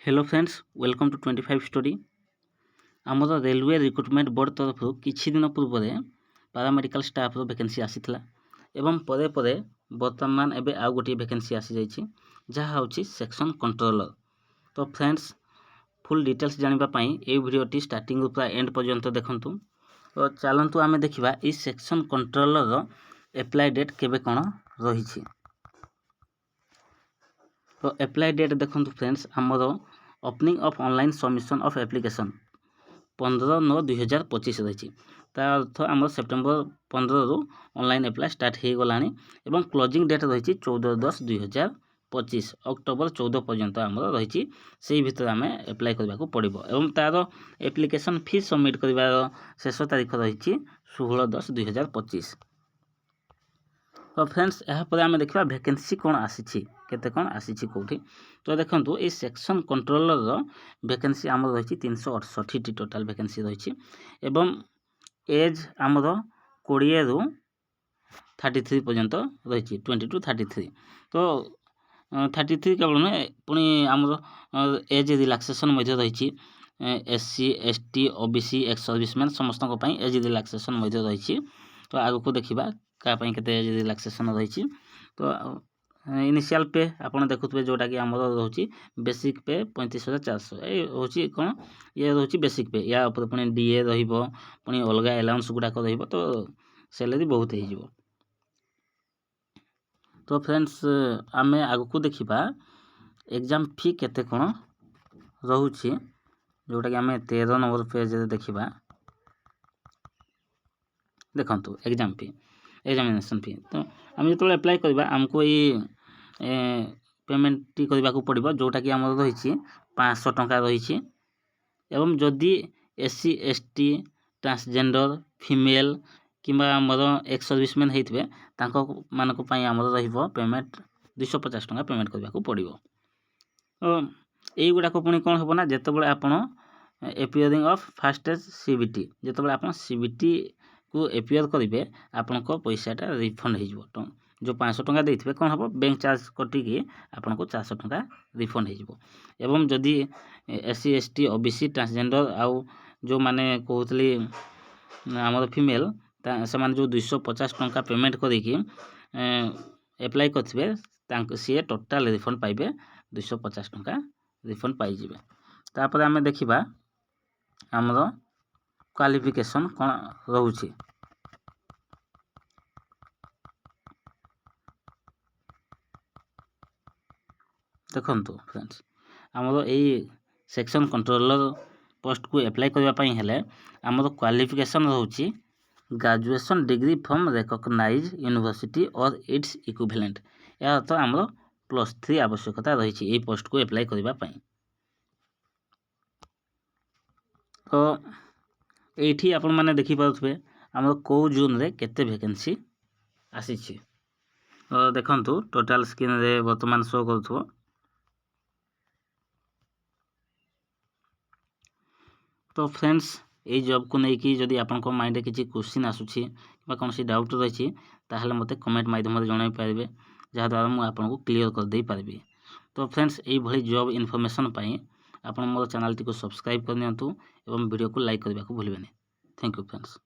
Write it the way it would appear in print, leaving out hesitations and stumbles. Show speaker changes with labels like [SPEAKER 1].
[SPEAKER 1] Hello friends welcome to 25 story आमर railway recruitment board तरफ किछि दिन पूर्व पारामेडिकल स्टाफ रो वैकेंसी आसीथिला एवं पदे पदे वर्तमान एबे आउ गोटी वैकेंसी आसी जाइछि जहा होछि सेक्शन कंट्रोलर। तो फ्रेंड्स फुल डिटेल्स जानिबा पई ए वीडियोटी स्टार्टिंग उ पूरा एंड पर्यंत देखंतु। तो चलंतु आमे देखिबा ई सेक्शन कंट्रोलर रो अप्लाई डेट केबे कोन रहिछि। तो अप्लाई डेट देखंतु फ्रेंड्स आमर opening of online submission of application 15/9/2025 रही। तार अर्थ आम सेप्टेम्बर 15 रु ऑनलाइन अप्लाई स्टार्ट हो गलानी एवं क्लोजिंग डेट रही 14/10/2025 अक्टोबर 14 पर्यंत आम रही से भितर आम एप्लाई करने को पड़ो एवं तार एप्लिकेशन फी सबमिट कर शेष तारीख रही 16/10/2025। तो फ्रेंड्स यहाँ आम देखा वैकेंसी कौन आसी केते कौन आसी कौटी। तो देखंतु ये सेक्शन कंट्रोलर वैकेंसी आमर रही 368 टी टोटाल वैकेंसी रही एवं एज आमर 20 रु 33 पर्यंत रही 20 to 33। तो 33 केवल नुहे पुणी आमर एज रिलैक्सेशन रही SC ST OBC ex serviceman समस्त एज रिलैक्सेशन रही। तो आग को देखा क्या एज रिलैक्सेशन रही। तो इनिशियल पे आपन देखुथे जोटा कि आमर रोची बेसिक पे 35,400 ये होची कौन ये रोची बेसिक पे या ऊपर पुणी DA रहिबो पुणी अलगा अलाउंस गुडाक रहिबो तो सैलरी बहुत ही जीवो। तो फ्रेंड्स आमे आगु को देखिबा एग्जाम फी केते कोन रहउची जोटा कि आमे 13 नंबर पेज रे देखिबा। देखंतु एग्जाम फी एग्जामिनेशन फी तो आम जो अप्लाई करबा हमको ये पेमेंट टी करबा को पड़िबो जोटा कि हमर रही 500 टंका रही एवं जदि SC ST ट्रांसजेंडर फीमेल किंबा हमर एक्स सर्विसमैन हेतबे तांको मानको पई हमर रहिबो पेमेंट 250 टंका पेमेंट करबा को पड़िबो। तो एई गुडा को पुणी कोन होबो ना जेतेबेले आपण एपियरिंग ऑफ फर्स्ट स्टेज CBT जेतेबेले आपण CBT को एपियर करेंगे आपण को पैसाटा रिफंड हो जो 500 टंका देते कौन हम बैंक चार्ज कटिकी आपन को 400 टंका रिफंड हो। जदि SC ST OBC ट्रांसजेंडर आउ जो माने कहतली आमर फीमेल से जो 250 टंका पेमेंट करिकी एप्लाई करते सी टोटाल रिफंड पाइबे 250 टंका रिफंड पाइबे। तापर आमे देखिबा आमर क्वालिफिकेशन कौन रोची। देखंतु फ्रेंड्स आमर यही सेक्शन कंट्रोलर पोस्ट को अप्लाई करबा पई हेले आमर क्वालिफिकेशन रोची graduation degree from recognised university or its equivalent या तो आमर +3 आवश्यकता रही ए पोस्ट को अप्लाई करबा पई। तो एठी आपण माने देखि पाउथबे हमर को जून रे केते वैकेंसी आसी छी। तो देखंतु टोटल स्क्रीन रे वर्तमान शो करथबो। तो फ्रेंड्स ए जॉब को नै कि जदि आपन को माइंड रे किछि क्वेश्चन आसुछि बा कोनसी डाउट रहिछि ताहले मते कमेंट माध्यम रे जणाई पारिबे जहा द्वारा मु आपन को क्लियर कर देई पारिबे। तो फ्रेंड्स एई भली जॉब इन्फॉर्मेशन पई आपण मोर चैनल टी को सब्सक्राइब कर नियंतु एवं वीडियो को लाइक करबा को भूलबेनी। Thank you friends.